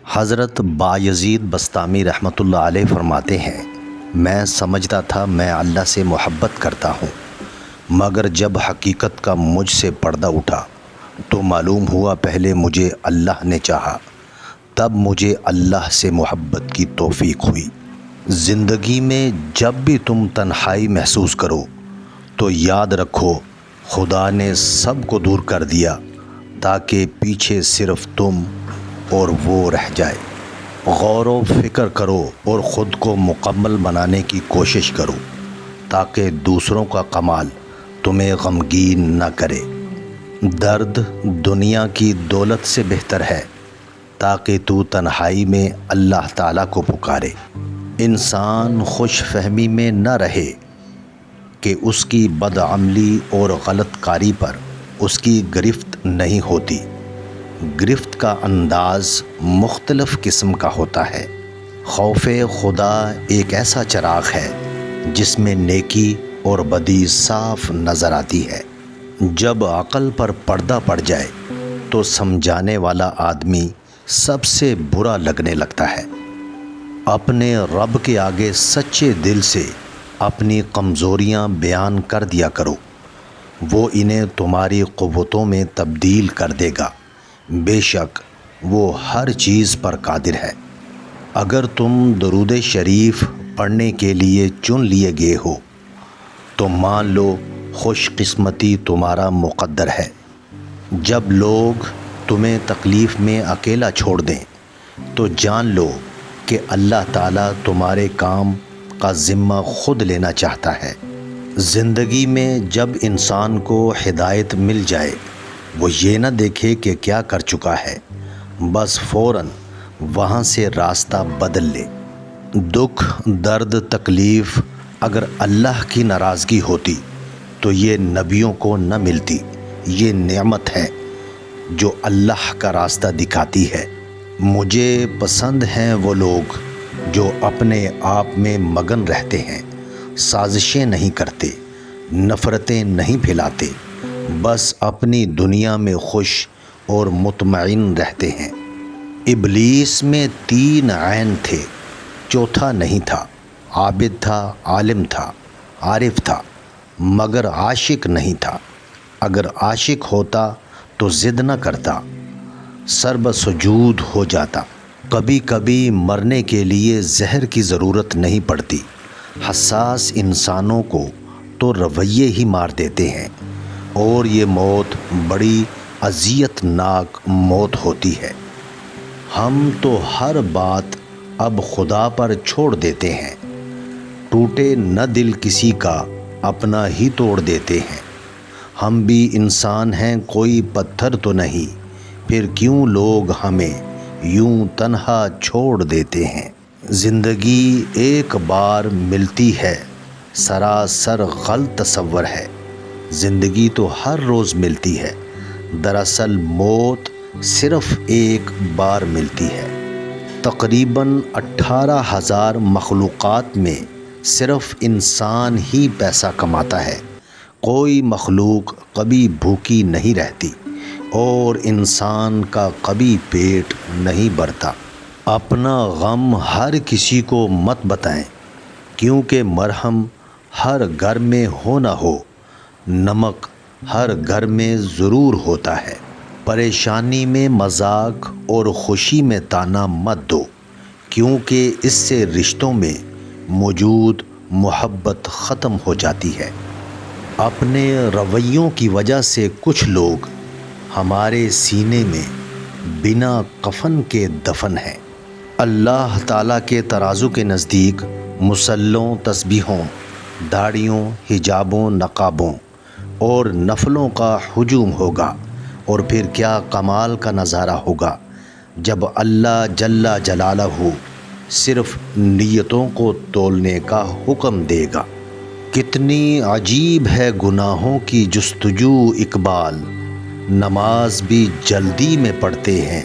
حضرت بایزید بسطامی رحمۃ اللہ علیہ فرماتے ہیں، میں سمجھتا تھا میں اللہ سے محبت کرتا ہوں، مگر جب حقیقت کا مجھ سے پردہ اٹھا تو معلوم ہوا پہلے مجھے اللہ نے چاہا، تب مجھے اللہ سے محبت کی توفیق ہوئی۔ زندگی میں جب بھی تم تنہائی محسوس کرو تو یاد رکھو خدا نے سب کو دور کر دیا تاکہ پیچھے صرف تم اور وہ رہ جائے۔ غور و فکر کرو اور خود کو مکمل بنانے کی کوشش کرو تاکہ دوسروں کا کمال تمہیں غمگین نہ کرے۔ درد دنیا کی دولت سے بہتر ہے تاکہ تو تنہائی میں اللہ تعالیٰ کو پکارے۔ انسان خوش فہمی میں نہ رہے کہ اس کی بدعملی اور غلط کاری پر اس کی گرفت نہیں ہوتی۔ گرفت کا انداز مختلف قسم کا ہوتا ہے۔ خوف خدا ایک ایسا چراغ ہے جس میں نیکی اور بدی صاف نظر آتی ہے۔ جب عقل پر پردہ پڑ جائے تو سمجھانے والا آدمی سب سے برا لگنے لگتا ہے۔ اپنے رب کے آگے سچے دل سے اپنی کمزوریاں بیان کر دیا کرو، وہ انہیں تمہاری قوتوں میں تبدیل کر دے گا۔ بے شک وہ ہر چیز پر قادر ہے۔ اگر تم درود شریف پڑھنے کے لیے چن لیے گئے ہو تو مان لو خوش قسمتی تمہارا مقدر ہے۔ جب لوگ تمہیں تکلیف میں اکیلا چھوڑ دیں تو جان لو کہ اللہ تعالیٰ تمہارے کام کا ذمہ خود لینا چاہتا ہے۔ زندگی میں جب انسان کو ہدایت مل جائے وہ یہ نہ دیکھے کہ کیا کر چکا ہے، بس فوراً وہاں سے راستہ بدل لے۔ دکھ، درد، تکلیف اگر اللہ کی ناراضگی ہوتی تو یہ نبیوں کو نہ ملتی۔ یہ نعمت ہے جو اللہ کا راستہ دکھاتی ہے۔ مجھے پسند ہیں وہ لوگ جو اپنے آپ میں مگن رہتے ہیں، سازشیں نہیں کرتے، نفرتیں نہیں پھیلاتے، بس اپنی دنیا میں خوش اور مطمئن رہتے ہیں۔ ابلیس میں 3 عین تھے، چوتھا نہیں تھا۔ عابد تھا، عالم تھا، عارف تھا، مگر عاشق نہیں تھا۔ اگر عاشق ہوتا تو ضد نہ کرتا، سرب سجود ہو جاتا۔ کبھی کبھی مرنے کے لیے زہر کی ضرورت نہیں پڑتی، حساس انسانوں کو تو رویے ہی مار دیتے ہیں، اور یہ موت بڑی اذیت ناک موت ہوتی ہے۔ ہم تو ہر بات اب خدا پر چھوڑ دیتے ہیں، ٹوٹے نہ دل کسی کا اپنا ہی توڑ دیتے ہیں۔ ہم بھی انسان ہیں، کوئی پتھر تو نہیں، پھر کیوں لوگ ہمیں یوں تنہا چھوڑ دیتے ہیں۔ زندگی ایک بار ملتی ہے، سراسر غلط تصور ہے۔ زندگی تو ہر روز ملتی ہے، دراصل موت صرف ایک بار ملتی ہے۔ تقریباً 18,000 مخلوقات میں صرف انسان ہی پیسہ کماتا ہے۔ کوئی مخلوق کبھی بھوکی نہیں رہتی اور انسان کا کبھی پیٹ نہیں بھرتا۔ اپنا غم ہر کسی کو مت بتائیں، کیونکہ مرہم ہر گھر میں ہو نہ ہو، نمک ہر گھر میں ضرور ہوتا ہے۔ پریشانی میں مذاق اور خوشی میں طعنہ مت دو، کیونکہ اس سے رشتوں میں موجود محبت ختم ہو جاتی ہے۔ اپنے رویوں کی وجہ سے کچھ لوگ ہمارے سینے میں بنا کفن کے دفن ہیں۔ اللہ تعالیٰ کے ترازو کے نزدیک مصلوں، تسبیحوں، داڑھیوں، حجابوں، نقابوں اور نفلوں کا ہجوم ہوگا، اور پھر کیا کمال کا نظارہ ہوگا جب اللہ جل جلالہ صرف نیتوں کو تولنے کا حکم دے گا۔ کتنی عجیب ہے گناہوں کی جستجو اقبال، نماز بھی جلدی میں پڑھتے ہیں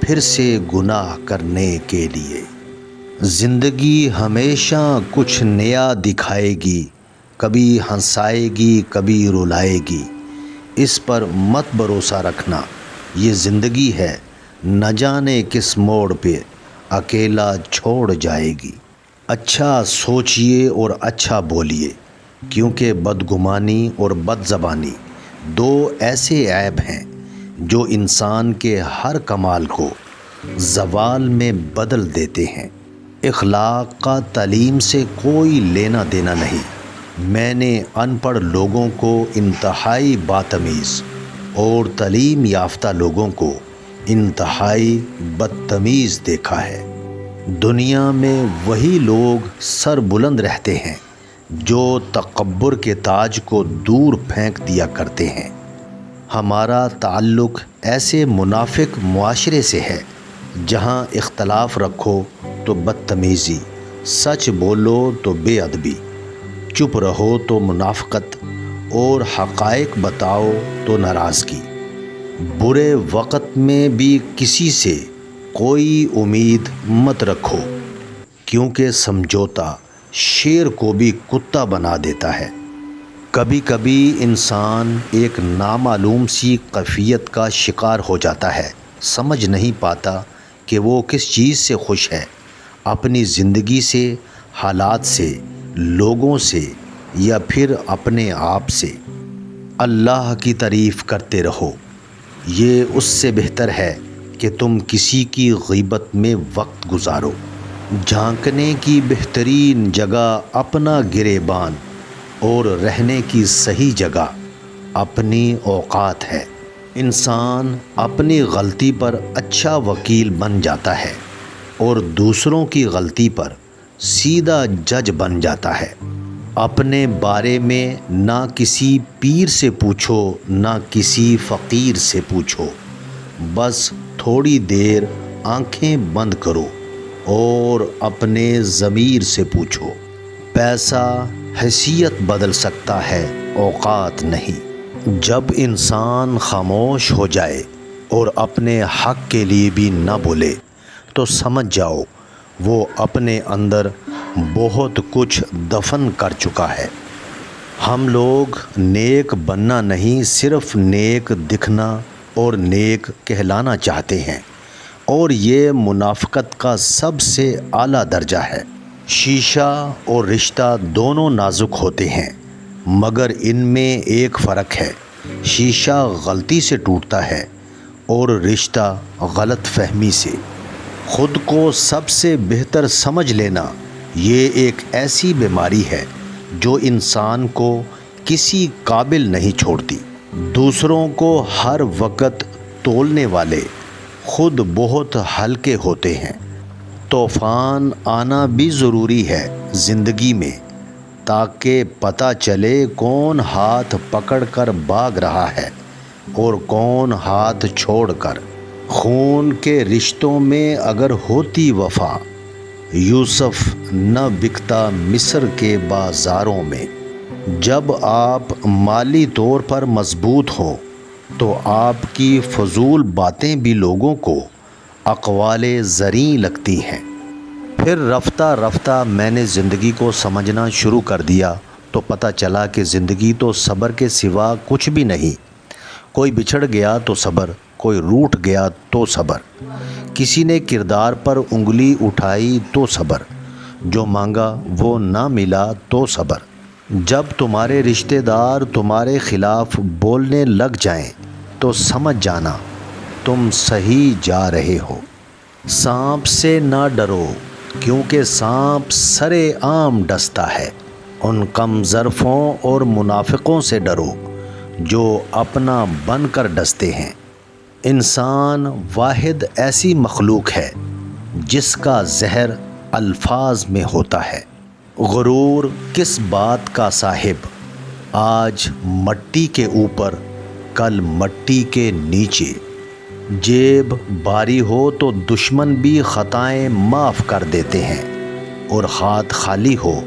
پھر سے گناہ کرنے کے لیے۔ زندگی ہمیشہ کچھ نیا دکھائے گی، کبھی ہنسائے گی، کبھی رلائے گی۔ اس پر مت بھروسہ رکھنا، یہ زندگی ہے، نہ جانے کس موڑ پہ اکیلا چھوڑ جائے گی۔ اچھا سوچئے اور اچھا بولیے، کیونکہ بدگمانی اور بد زبانی دو ایسے عیب ہیں جو انسان کے ہر کمال کو زوال میں بدل دیتے ہیں۔ اخلاق کا تعلیم سے کوئی لینا دینا نہیں۔ میں نے ان پڑھ لوگوں کو انتہائی بدتمیز اور تعلیم یافتہ لوگوں کو انتہائی بدتمیز دیکھا ہے۔ دنیا میں وہی لوگ سر بلند رہتے ہیں جو تکبر کے تاج کو دور پھینک دیا کرتے ہیں۔ ہمارا تعلق ایسے منافق معاشرے سے ہے جہاں اختلاف رکھو تو بدتمیزی، سچ بولو تو بے ادبی، چپ رہو تو منافقت اور حقائق بتاؤ تو ناراضگی۔ برے وقت میں بھی کسی سے کوئی امید مت رکھو، کیونکہ سمجھوتا شیر کو بھی کتا بنا دیتا ہے۔ کبھی کبھی انسان ایک نامعلوم سی کیفیت کا شکار ہو جاتا ہے، سمجھ نہیں پاتا کہ وہ کس چیز سے خوش ہے، اپنی زندگی سے، حالات سے، لوگوں سے، یا پھر اپنے آپ سے۔ اللہ کی تعریف کرتے رہو، یہ اس سے بہتر ہے کہ تم کسی کی غیبت میں وقت گزارو۔ جھانکنے کی بہترین جگہ اپنا گریبان اور رہنے کی صحیح جگہ اپنی اوقات ہے۔ انسان اپنی غلطی پر اچھا وکیل بن جاتا ہے اور دوسروں کی غلطی پر سیدھا جج بن جاتا ہے۔ اپنے بارے میں نہ کسی پیر سے پوچھو نہ کسی فقیر سے پوچھو، بس تھوڑی دیر آنکھیں بند کرو اور اپنے ضمیر سے پوچھو۔ پیسہ حیثیت بدل سکتا ہے، اوقات نہیں۔ جب انسان خاموش ہو جائے اور اپنے حق کے لیے بھی نہ بولے تو سمجھ جاؤ وہ اپنے اندر بہت کچھ دفن کر چکا ہے۔ ہم لوگ نیک بننا نہیں، صرف نیک دکھنا اور نیک کہلانا چاہتے ہیں، اور یہ منافقت کا سب سے اعلیٰ درجہ ہے۔ شیشہ اور رشتہ دونوں نازک ہوتے ہیں، مگر ان میں ایک فرق ہے، شیشہ غلطی سے ٹوٹتا ہے اور رشتہ غلط فہمی سے۔ خود کو سب سے بہتر سمجھ لینا یہ ایک ایسی بیماری ہے جو انسان کو کسی قابل نہیں چھوڑتی۔ دوسروں کو ہر وقت تولنے والے خود بہت ہلکے ہوتے ہیں۔ طوفان آنا بھی ضروری ہے زندگی میں، تاکہ پتہ چلے کون ہاتھ پکڑ کر بھاگ رہا ہے اور کون ہاتھ چھوڑ کر۔ خون کے رشتوں میں اگر ہوتی وفا، یوسف نہ بکتا مصر کے بازاروں میں۔ جب آپ مالی طور پر مضبوط ہوں تو آپ کی فضول باتیں بھی لوگوں کو اقوال زریں لگتی ہیں۔ پھر رفتہ رفتہ میں نے زندگی کو سمجھنا شروع کر دیا تو پتہ چلا کہ زندگی تو صبر کے سوا کچھ بھی نہیں۔ کوئی بچھڑ گیا تو صبر، کوئی روٹھ گیا تو صبر، کسی نے کردار پر انگلی اٹھائی تو صبر، جو مانگا وہ نہ ملا تو صبر۔ جب تمہارے رشتہ دار تمہارے خلاف بولنے لگ جائیں تو سمجھ جانا تم صحیح جا رہے ہو۔ سانپ سے نہ ڈرو، کیونکہ سانپ سرے عام ڈستا ہے۔ ان کم ظرفوں اور منافقوں سے ڈرو جو اپنا بن کر ڈستے ہیں۔ انسان واحد ایسی مخلوق ہے جس کا زہر الفاظ میں ہوتا ہے۔ غرور کس بات کا صاحب، آج مٹی کے اوپر کل مٹی کے نیچے۔ جیب باری ہو تو دشمن بھی خطائیں معاف کر دیتے ہیں، اور ہاتھ خالی ہو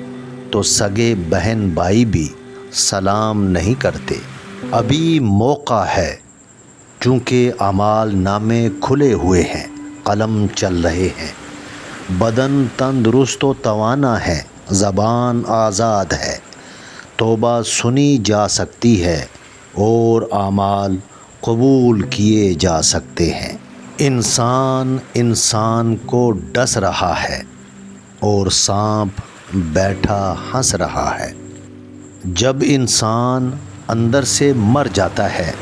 تو سگے بہن بھائی بھی سلام نہیں کرتے۔ ابھی موقع ہے، چونکہ اعمال نامے کھلے ہوئے ہیں، قلم چل رہے ہیں۔ بدن تندرست و توانا ہے، زبان آزاد ہے، توبہ سنی جا سکتی ہے اور اعمال قبول کیے جا سکتے ہیں۔ انسان انسان کو ڈس رہا ہے اور سانپ بیٹھا ہنس رہا ہے۔ جب انسان اندر سے مر جاتا ہے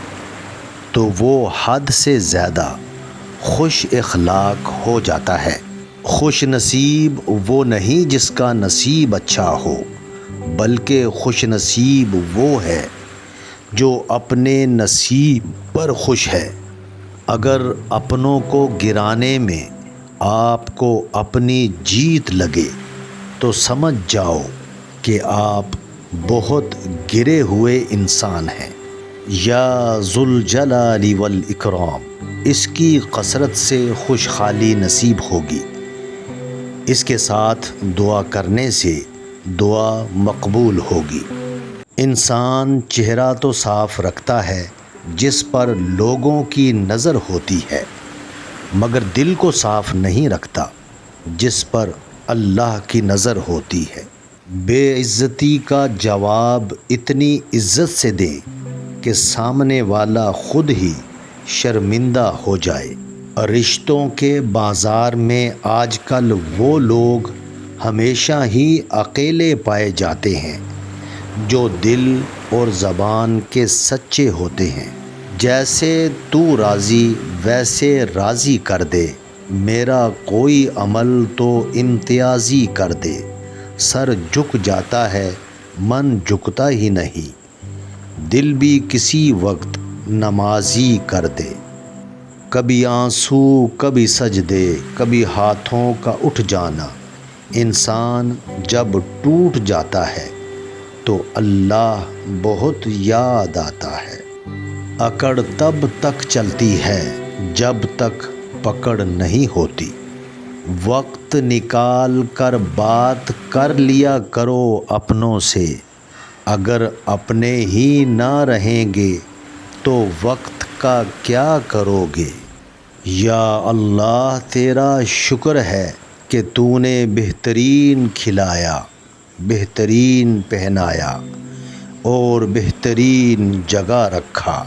تو وہ حد سے زیادہ خوش اخلاق ہو جاتا ہے۔ خوش نصیب وہ نہیں جس کا نصیب اچھا ہو، بلکہ خوش نصیب وہ ہے جو اپنے نصیب پر خوش ہے۔ اگر اپنوں کو گرانے میں آپ کو اپنی جیت لگے تو سمجھ جاؤ کہ آپ بہت گرے ہوئے انسان ہیں۔ یا ذوالجلال والاکرام، اس کی کثرت سے خوشحالی نصیب ہوگی۔ اس کے ساتھ دعا کرنے سے دعا مقبول ہوگی۔ انسان چہرہ تو صاف رکھتا ہے جس پر لوگوں کی نظر ہوتی ہے، مگر دل کو صاف نہیں رکھتا جس پر اللہ کی نظر ہوتی ہے۔ بے عزتی کا جواب اتنی عزت سے دے کہ سامنے والا خود ہی شرمندہ ہو جائے۔ رشتوں کے بازار میں آج کل وہ لوگ ہمیشہ ہی اکیلے پائے جاتے ہیں جو دل اور زبان کے سچے ہوتے ہیں۔ جیسے تو راضی ویسے راضی کر دے، میرا کوئی عمل تو امتیازی کر دے۔ سر جھک جاتا ہے من جھکتا ہی نہیں، دل بھی کسی وقت نمازی کر دے۔ کبھی آنسو کبھی سجدے، کبھی ہاتھوں کا اٹھ جانا۔ انسان جب ٹوٹ جاتا ہے تو اللہ بہت یاد آتا ہے۔ اکڑ تب تک چلتی ہے جب تک پکڑ نہیں ہوتی۔ وقت نکال کر بات کر لیا کرو اپنوں سے، اگر اپنے ہی نہ رہیں گے تو وقت کا کیا کرو گے۔ یا اللہ تیرا شکر ہے کہ تو نے بہترین کھلایا، بہترین پہنایا اور بہترین جگہ رکھا۔